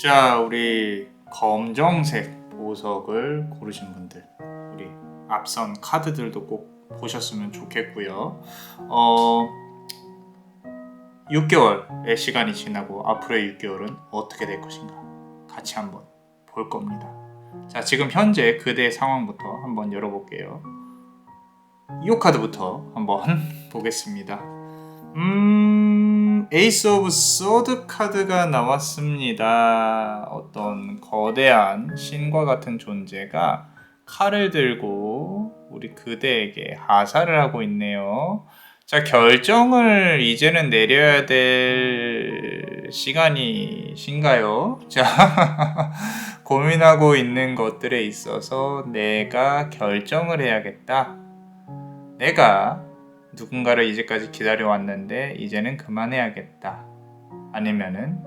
자, 우리 검정색 보석을 고르신 분들, 우리 앞선 카드들도 꼭 보셨으면 좋겠고요. 6개월의 시간이 지나고 앞으로의 6개월은 어떻게 될 것인가 같이 한번 볼 겁니다. 자, 지금 현재 그대의 상황부터 한번 열어볼게요. 이 카드부터 한번 보겠습니다. 에이스 오브 소드 카드가 나왔습니다. 어떤 거대한 신과 같은 존재가 칼을 들고 우리 그대에게 하사를 하고 있네요. 자, 결정을 이제는 내려야 될 시간이신가요? 자, 고민하고 있는 것들에 있어서 내가 결정을 해야겠다. 내가 누군가를 이제까지 기다려왔는데 이제는 그만해야겠다. 아니면은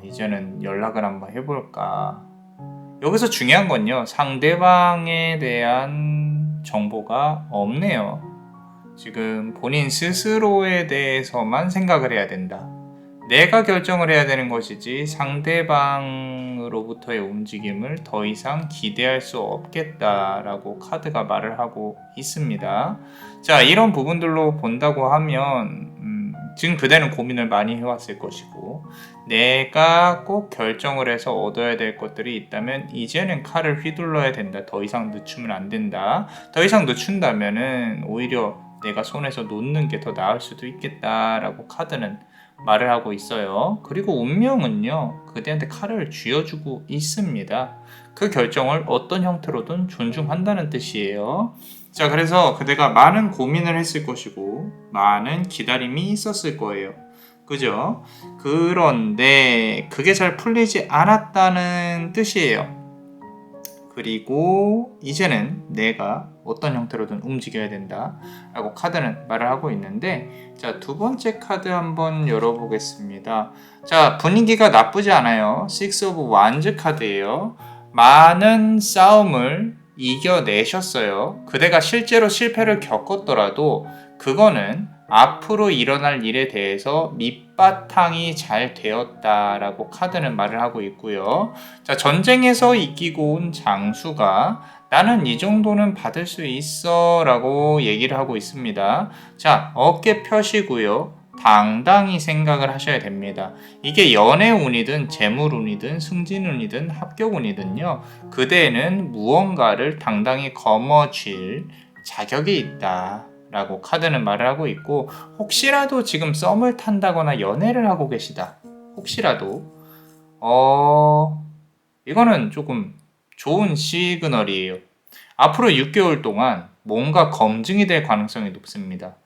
이제는 연락을 한번 해볼까. 여기서 중요한 건요, 상대방에 대한 정보가 없네요. 지금 본인 스스로에 대해서만 생각을 해야 된다. 내가 결정을 해야 되는 것이지 상대방으로부터의 움직임을 더 이상 기대할 수 없겠다라고 카드가 말을 하고 있습니다. 자, 이런 부분들로 본다고 하면 지금 그대는 고민을 많이 해왔을 것이고 내가 꼭 결정을 해서 얻어야 될 것들이 있다면 이제는 칼을 휘둘러야 된다. 더 이상 늦추면 안 된다. 더 이상 늦춘다면은 오히려 내가 손에서 놓는 게 더 나을 수도 있겠다라고 카드는 말을 하고 있어요. 그리고 운명은요, 그대한테 칼을 쥐어주고 있습니다. 그 결정을 어떤 형태로든 존중한다는 뜻이에요. 자, 그래서 그대가 많은 고민을 했을 것이고 많은 기다림이 있었을 거예요. 그죠? 그런데 그게 잘 풀리지 않았다는 뜻이에요. 그리고 이제는 내가 어떤 형태로든 움직여야 된다 라고 카드는 말을 하고 있는데, 자, 두 번째 카드 한번 열어보겠습니다. 자, 분위기가 나쁘지 않아요. Six of Wands 카드예요. 많은 싸움을 이겨내셨어요. 그대가 실제로 실패를 겪었더라도 그거는 앞으로 일어날 일에 대해서 밑바탕이 잘 되었다라고 카드는 말을 하고 있고요. 자, 전쟁에서 이기고 온 장수가 나는 이 정도는 받을 수 있어 라고 얘기를 하고 있습니다. 자, 어깨 펴시고요. 당당히 생각을 하셔야 됩니다. 이게 연애운이든 재물운이든 승진운이든 합격운이든요, 그대는 무언가를 당당히 거머쥘 자격이 있다 라고 카드는 말을 하고 있고, 혹시라도 지금 썸을 탄다거나 연애를 하고 계시다, 혹시라도 이거는 조금 좋은 시그널이에요. 앞으로 6개월 동안 뭔가 검증이 될 가능성이 높습니다.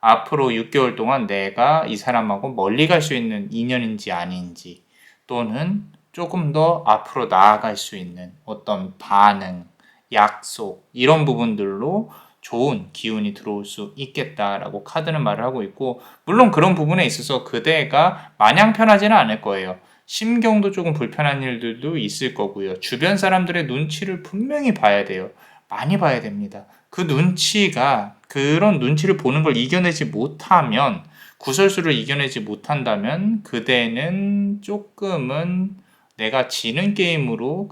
앞으로 6개월 동안 내가 이 사람하고 멀리 갈 수 있는 인연인지 아닌지, 또는 조금 더 앞으로 나아갈 수 있는 어떤 반응, 약속, 이런 부분들로 좋은 기운이 들어올 수 있겠다라고 카드는 말을 하고 있고, 물론 그런 부분에 있어서 그대가 마냥 편하지는 않을 거예요. 심경도 조금 불편한 일들도 있을 거고요. 주변 사람들의 눈치를 분명히 봐야 돼요. 많이 봐야 됩니다. 그 눈치가, 그런 눈치를 보는 걸 이겨내지 못하면, 구설수를 이겨내지 못한다면 그대는 조금은 그대가 지는 게임으로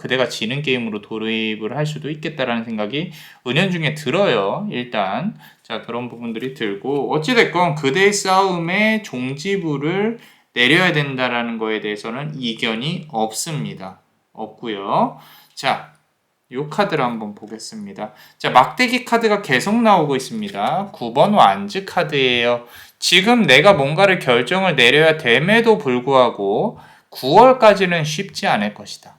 돌입을 할 수도 있겠다라는 생각이 은연중에 들어요. 일단 자, 그런 부분들이 들고, 어찌됐건 그대의 싸움의 종지부를 내려야 된다라는 거에 대해서는 이견이 없습니다. 없고요. 자, 요 카드를 한번 보겠습니다. 자, 막대기 카드가 계속 나오고 있습니다. 9번 완즈 카드예요. 지금 내가 뭔가를 결정을 내려야 됨에도 불구하고 9월까지는 쉽지 않을 것이다.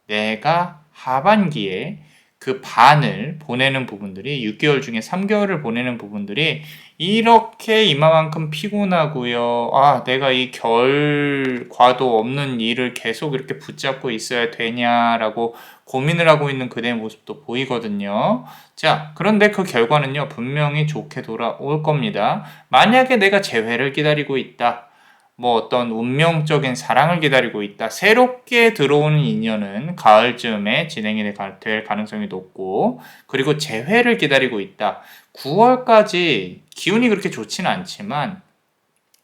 내가 하반기에 그 반을 보내는 부분들이, 6개월 중에 3개월을 보내는 부분들이 이렇게 이만큼 피곤하고요. 내가 이 결과도 없는 일을 계속 이렇게 붙잡고 있어야 되냐라고 고민을 하고 있는 그대의 모습도 보이거든요. 자, 그런데 그 결과는요, 분명히 좋게 돌아올 겁니다. 만약에 내가 재회를 기다리고 있다, 어떤 운명적인 사랑을 기다리고 있다, 새롭게 들어오는 인연은 가을쯤에 진행이 될 가능성이 높고, 그리고 재회를 기다리고 있다, 9월까지 기운이 그렇게 좋지는 않지만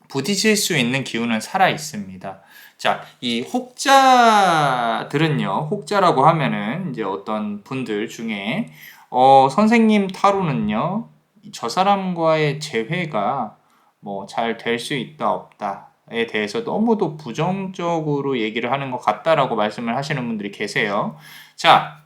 부딪힐 수 있는 기운은 살아 있습니다. 자, 이 혹자들은요, 혹자라고 하면은 이제 어떤 분들 중에 선생님 타로는요, 저 사람과의 재회가 잘 될 수 있다 없다에 대해서 너무도 부정적으로 얘기를 하는 것 같다라고 말씀을 하시는 분들이 계세요. 자,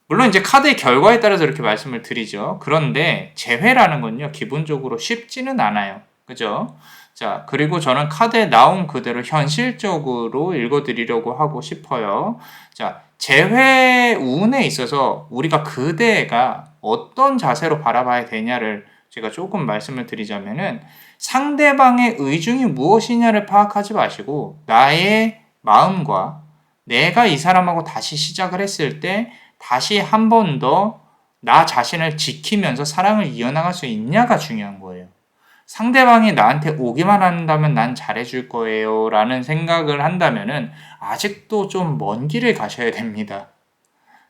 물론 이제 카드의 결과에 따라서 이렇게 말씀을 드리죠. 그런데 재회라는 건요, 기본적으로 쉽지는 않아요. 그죠? 자, 그리고 저는 카드에 나온 그대로 현실적으로 읽어드리려고 하고 싶어요. 자, 재회 운에 있어서 우리가 그대가 어떤 자세로 바라봐야 되냐를 제가 조금 말씀을 드리자면은, 상대방의 의중이 무엇이냐를 파악하지 마시고 나의 마음과 내가 이 사람하고 다시 시작을 했을 때 다시 한 번 더 나 자신을 지키면서 사랑을 이어나갈 수 있냐가 중요한 거예요. 상대방이 나한테 오기만 한다면 난 잘해줄 거예요 라는 생각을 한다면은 아직도 좀 먼 길을 가셔야 됩니다.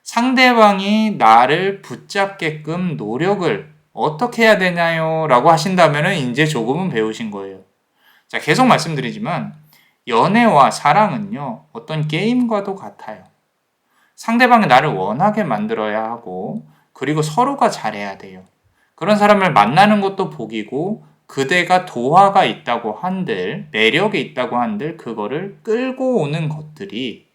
상대방이 나를 붙잡게끔 노력을 어떻게 해야 되나요? 라고 하신다면은 이제 조금은 배우신 거예요. 자, 계속 말씀드리지만 연애와 사랑은요, 어떤 게임과도 같아요. 상대방이 나를 원하게 만들어야 하고, 그리고 서로가 잘해야 돼요. 그런 사람을 만나는 것도 복이고, 그대가 도화가 있다고 한들, 매력이 있다고 한들 그거를 끌고 오는 것들이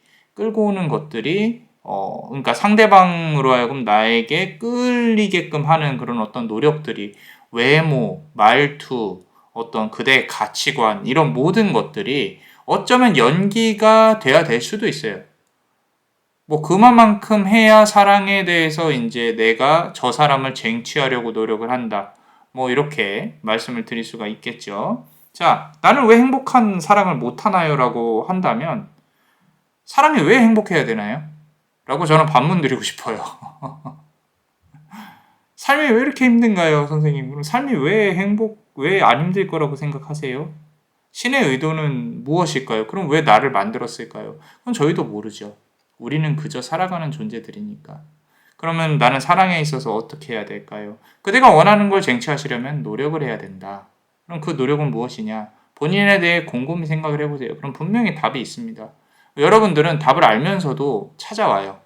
그러니까 상대방으로 하여금 나에게 끌리게끔 하는 그런 어떤 노력들이, 외모, 말투, 어떤 그대의 가치관, 이런 모든 것들이 어쩌면 연기가 돼야 될 수도 있어요. 그만큼 해야 사랑에 대해서 이제 내가 저 사람을 쟁취하려고 노력을 한다. 이렇게 말씀을 드릴 수가 있겠죠. 자, 나는 왜 행복한 사랑을 못하나요? 라고 한다면 사랑이 왜 행복해야 되나요? 라고 저는 반문 드리고 싶어요. 삶이 왜 이렇게 힘든가요, 선생님? 그럼 삶이 왜 안 힘들 거라고 생각하세요? 신의 의도는 무엇일까요? 그럼 왜 나를 만들었을까요? 그건 저희도 모르죠. 우리는 그저 살아가는 존재들이니까. 그러면 나는 사랑에 있어서 어떻게 해야 될까요? 그대가 원하는 걸 쟁취하시려면 노력을 해야 된다. 그럼 그 노력은 무엇이냐? 본인에 대해 곰곰이 생각을 해보세요. 그럼 분명히 답이 있습니다. 여러분들은 답을 알면서도 찾아와요.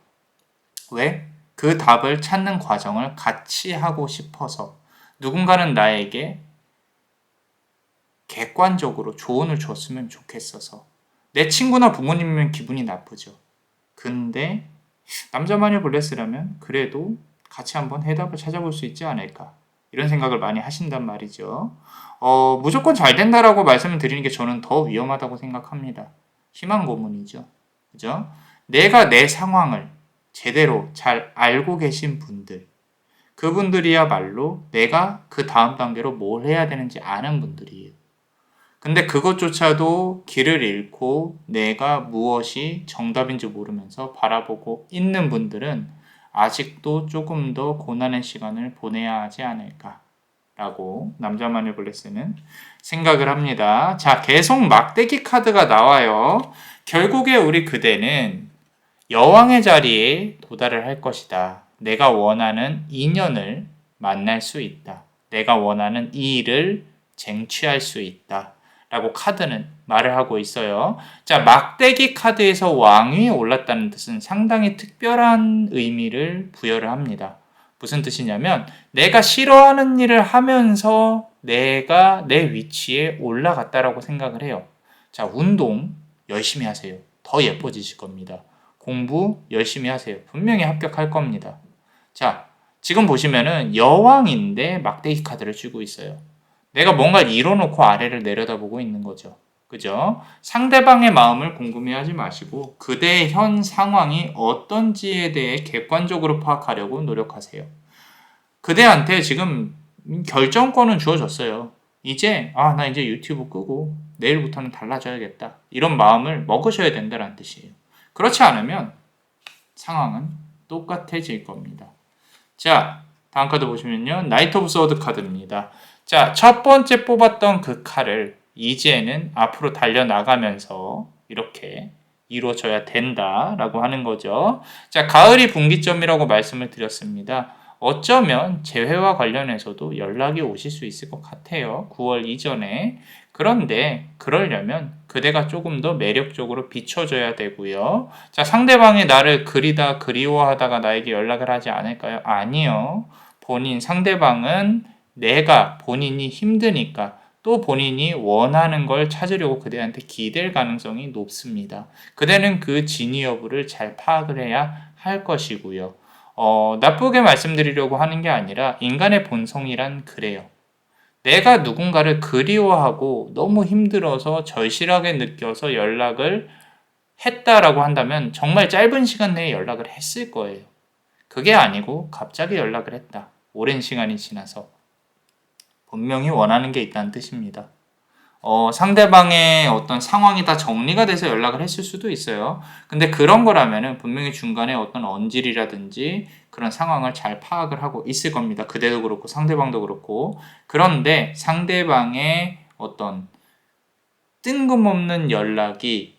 왜? 그 답을 찾는 과정을 같이 하고 싶어서 누군가는 나에게 객관적으로 조언을 줬으면 좋겠어서 내 친구나 부모님이면 기분이 나쁘죠. 근데 남자 마녀 블레스라면 그래도 같이 한번 해답을 찾아볼 수 있지 않을까 이런 생각을 많이 하신단 말이죠. 무조건 잘 된다라고 말씀을 드리는 게 저는 더 위험하다고 생각합니다. 희망 고문이죠. 그죠? 내가 내 상황을 제대로 잘 알고 계신 분들, 그분들이야말로 내가 그 다음 단계로 뭘 해야 되는지 아는 분들이에요. 근데 그것조차도 길을 잃고 내가 무엇이 정답인지 모르면서 바라보고 있는 분들은 아직도 조금 더 고난의 시간을 보내야 하지 않을까라고 남자만의 블레스는 생각을 합니다. 자, 계속 막대기 카드가 나와요. 결국에 우리 그대는 여왕의 자리에 도달을 할 것이다. 내가 원하는 인연을 만날 수 있다. 내가 원하는 이 일을 쟁취할 수 있다. 라고 카드는 말을 하고 있어요. 자, 막대기 카드에서 왕위에 올랐다는 뜻은 상당히 특별한 의미를 부여를 합니다. 무슨 뜻이냐면 내가 싫어하는 일을 하면서 내가 내 위치에 올라갔다라고 생각을 해요. 자, 운동 열심히 하세요. 더 예뻐지실 겁니다. 공부 열심히 하세요. 분명히 합격할 겁니다. 자, 지금 보시면은 여왕인데 막대기 카드를 쥐고 있어요. 내가 뭔가를 이뤄놓고 아래를 내려다보고 있는 거죠. 그죠? 상대방의 마음을 궁금해하지 마시고 그대의 현 상황이 어떤지에 대해 객관적으로 파악하려고 노력하세요. 그대한테 지금 결정권은 주어졌어요. 나 이제 유튜브 끄고 내일부터는 달라져야겠다. 이런 마음을 먹으셔야 된다는 뜻이에요. 그렇지 않으면 상황은 똑같아질 겁니다. 자, 다음 카드 보시면요. 나이트 오브 소드 카드입니다. 자, 첫 번째 뽑았던 그 칼을 이제는 앞으로 달려나가면서 이렇게 이루어져야 된다라고 하는 거죠. 자, 가을이 분기점이라고 말씀을 드렸습니다. 어쩌면 재회와 관련해서도 연락이 오실 수 있을 것 같아요. 9월 이전에. 그런데 그러려면 그대가 조금 더 매력적으로 비춰줘야 되고요. 자, 상대방이 나를 그리워하다가 나에게 연락을 하지 않을까요? 아니요. 상대방은 내가 본인이 힘드니까 또 본인이 원하는 걸 찾으려고 그대한테 기댈 가능성이 높습니다. 그대는 그 진위 여부를 잘 파악을 해야 할 것이고요. 나쁘게 말씀드리려고 하는 게 아니라 인간의 본성이란 그래요. 내가 누군가를 그리워하고 너무 힘들어서 절실하게 느껴서 연락을 했다라고 한다면 정말 짧은 시간 내에 연락을 했을 거예요. 그게 아니고 갑자기 연락을 했다. 오랜 시간이 지나서. 분명히 원하는 게 있다는 뜻입니다. 상대방의 어떤 상황이 다 정리가 돼서 연락을 했을 수도 있어요. 근데 그런 거라면은 분명히 중간에 어떤 언질이라든지 그런 상황을 잘 파악을 하고 있을 겁니다. 그대도 그렇고 상대방도 그렇고. 그런데 상대방의 어떤 뜬금없는 연락이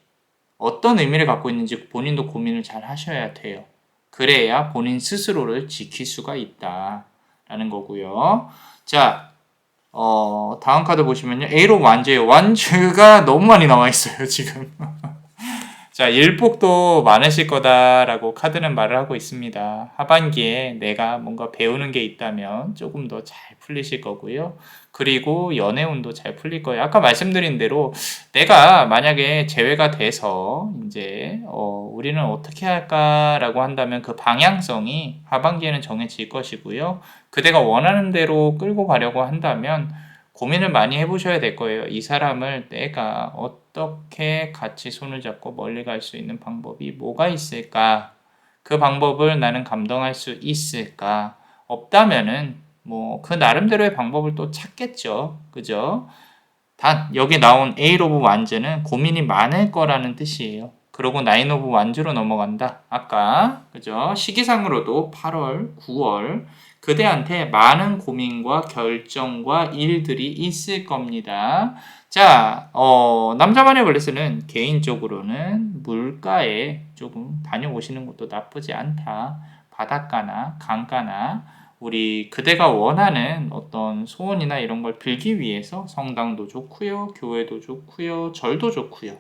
어떤 의미를 갖고 있는지 본인도 고민을 잘 하셔야 돼요. 그래야 본인 스스로를 지킬 수가 있다라는 거고요. 자, 다음 카드 보시면요. A로 완주예요. 완주가 너무 많이 나와 있어요, 지금. 자, 일복도 많으실 거다라고 카드는 말을 하고 있습니다. 하반기에 내가 뭔가 배우는 게 있다면 조금 더 잘 풀리실 거고요. 그리고 연애운도 잘 풀릴 거예요. 아까 말씀드린 대로 내가 만약에 제외가 돼서 이제 우리는 어떻게 할까라고 한다면 그 방향성이 하반기에는 정해질 것이고요. 그대가 원하는 대로 끌고 가려고 한다면 고민을 많이 해보셔야 될 거예요. 이 사람을 내가 어떻게 같이 손을 잡고 멀리 갈 수 있는 방법이 뭐가 있을까? 그 방법을 나는 감당할 수 있을까? 없다면은 뭐 그 나름대로의 방법을 또 찾겠죠. 그죠? 단 여기 나온 8 of wands는 고민이 많을 거라는 뜻이에요. 그러고 9 of wands로 넘어간다. 아까 그죠? 시기상으로도 8월, 9월 그대한테 많은 고민과 결정과 일들이 있을 겁니다. 자, 남자만의 블레스는 개인적으로는 물가에 조금 다녀오시는 것도 나쁘지 않다. 바닷가나 강가나 우리 그대가 원하는 어떤 소원이나 이런 걸 빌기 위해서 성당도 좋고요, 교회도 좋고요, 절도 좋고요.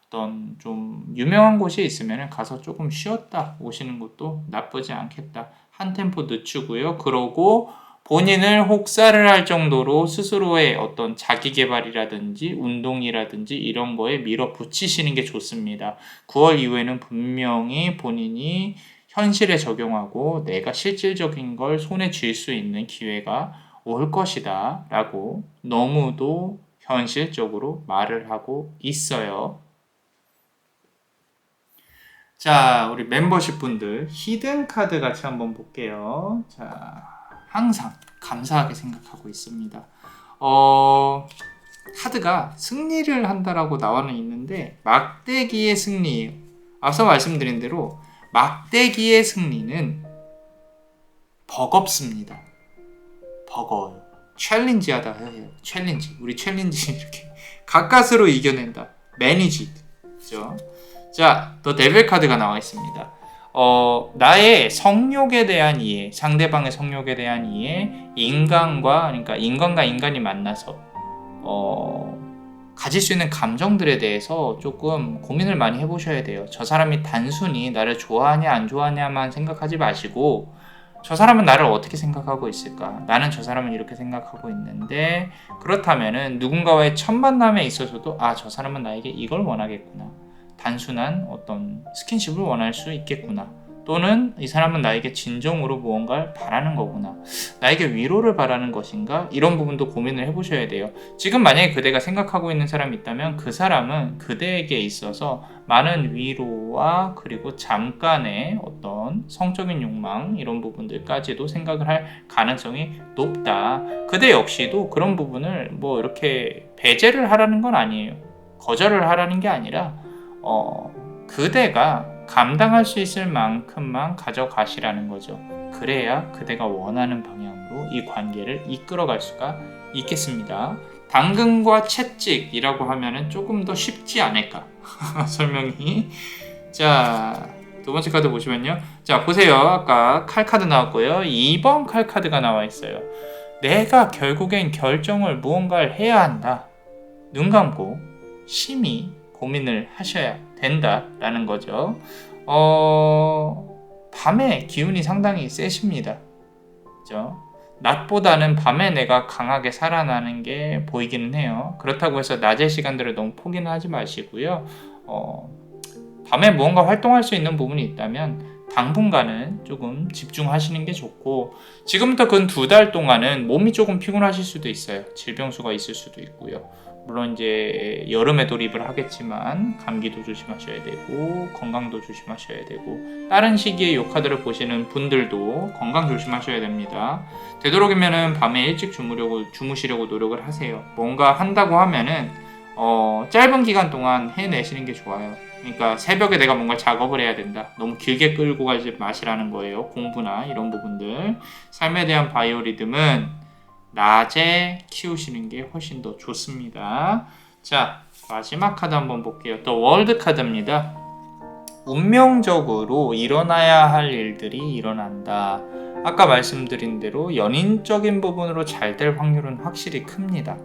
어떤 좀 유명한 곳이 있으면 가서 조금 쉬었다 오시는 것도 나쁘지 않겠다. 한 템포 늦추고요. 그러고 본인을 혹사를 할 정도로 스스로의 어떤 자기 개발이라든지 운동이라든지 이런 거에 밀어붙이시는 게 좋습니다. 9월 이후에는 분명히 본인이 현실에 적용하고 내가 실질적인 걸 손에 쥘 수 있는 기회가 올 것이다 라고 너무도 현실적으로 말을 하고 있어요. 자, 우리 멤버십 분들 히든 카드 같이 한번 볼게요. 자, 항상 감사하게 생각하고 있습니다. 카드가 승리를 한다라고 나와는 있는데 막대기의 승리예요. 앞서 말씀드린 대로 막대기의 승리는 버겁습니다. 버거워요. 챌린지하다 해요. 챌린지. 우리 챌린지 이렇게 가까스로 이겨낸다. 매니지. 그죠? 자, 더 데빌 카드가 나와 있습니다. 나의 성욕에 대한 이해, 상대방의 성욕에 대한 이해, 그러니까 인간과 인간이 만나서 가질 수 있는 감정들에 대해서 조금 고민을 많이 해보셔야 돼요. 저 사람이 단순히 나를 좋아하냐 안 좋아하냐만 생각하지 마시고 저 사람은 나를 어떻게 생각하고 있을까? 나는 저 사람은 이렇게 생각하고 있는데 그렇다면은 누군가와의 첫 만남에 있어서도 저 사람은 나에게 이걸 원하겠구나. 단순한 어떤 스킨십을 원할 수 있겠구나. 또는 이 사람은 나에게 진정으로 무언가를 바라는 거구나. 나에게 위로를 바라는 것인가? 이런 부분도 고민을 해보셔야 돼요. 지금 만약에 그대가 생각하고 있는 사람이 있다면 그 사람은 그대에게 있어서 많은 위로와 그리고 잠깐의 어떤 성적인 욕망 이런 부분들까지도 생각을 할 가능성이 높다. 그대 역시도 그런 부분을 뭐 이렇게 배제를 하라는 건 아니에요. 거절을 하라는 게 아니라 그대가 감당할 수 있을 만큼만 가져가시라는 거죠. 그래야 그대가 원하는 방향으로 이 관계를 이끌어갈 수가 있겠습니다. 당근과 채찍이라고 하면은 조금 더 쉽지 않을까 설명이. 자, 두 번째 카드 보시면요. 자, 보세요. 아까 칼 카드 나왔고요. 2번 칼 카드가 나와 있어요. 내가 결국엔 결정을 무언가를 해야 한다. 눈 감고 심히 고민을 하셔야 된다라는 거죠. 밤에 기운이 상당히 세십니다. 그죠? 낮보다는 밤에 내가 강하게 살아나는 게 보이기는 해요. 그렇다고 해서 낮의 시간들을 너무 포기는 하지 마시고요. 밤에 무언가 활동할 수 있는 부분이 있다면 당분간은 조금 집중하시는 게 좋고 지금부터 근 2달 동안은 몸이 조금 피곤하실 수도 있어요. 질병수가 있을 수도 있고요. 물론 이제 여름에 돌입을 하겠지만 감기도 조심하셔야 되고 건강도 조심하셔야 되고 다른 시기에 이 카드를 보시는 분들도 건강 조심하셔야 됩니다. 되도록이면은 밤에 일찍 주무시려고 노력을 하세요. 뭔가 한다고 하면은 짧은 기간 동안 해내시는 게 좋아요. 그러니까 새벽에 내가 뭔가 작업을 해야 된다. 너무 길게 끌고 가지 마시라는 거예요. 공부나 이런 부분들. 삶에 대한 바이오리듬은 낮에 키우시는 게 훨씬 더 좋습니다. 자, 마지막 카드 한번 볼게요. 더 월드 카드입니다. 운명적으로 일어나야 할 일들이 일어난다. 아까 말씀드린 대로 연인적인 부분으로 잘 될 확률은 확실히 큽니다.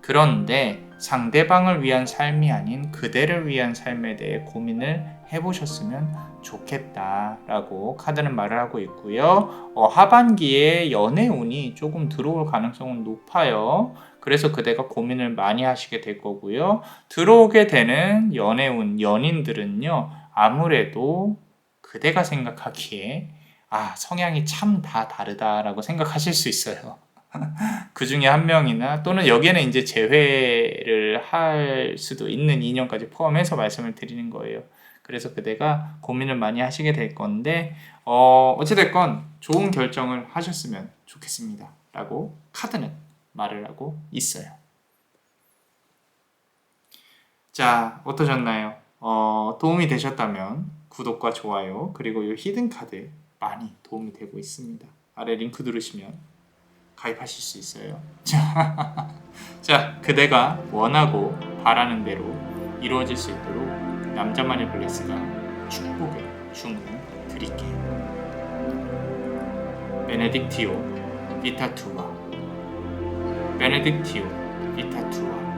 그런데 상대방을 위한 삶이 아닌 그대를 위한 삶에 대해 고민을 해보셨으면 좋겠다라고 카드는 말을 하고 있고요. 하반기에 연애운이 조금 들어올 가능성은 높아요. 그래서 그대가 고민을 많이 하시게 될 거고요. 들어오게 되는 연애운 연인들은요. 아무래도 그대가 생각하기에 성향이 참 다 다르다라고 생각하실 수 있어요. 그 중에 한 명이나 또는 여기에는 이제 제외를 할 수도 있는 인연까지 포함해서 말씀을 드리는 거예요. 그래서 그대가 고민을 많이 하시게 될 건데 어찌됐건 좋은 결정을 하셨으면 좋겠습니다. 라고 카드는 말을 하고 있어요. 자, 어떠셨나요? 도움이 되셨다면 구독과 좋아요 그리고 이 히든 카드 많이 도움이 되고 있습니다. 아래 링크 누르시면 가입하실 수 있어요. 자, 그대가 원하고 바라는 대로 이루어질 수 있도록 남자만의 블레스가 축복의 주문 드릴게요. 베네딕티오 비타투아, 베네딕티오 비타투아,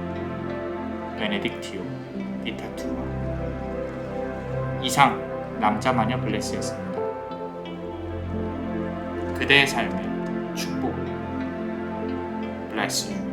베네딕티오 비타투아. 이상 남자마녀 블레스였습니다. 그대의 삶에 축복을. Bless you.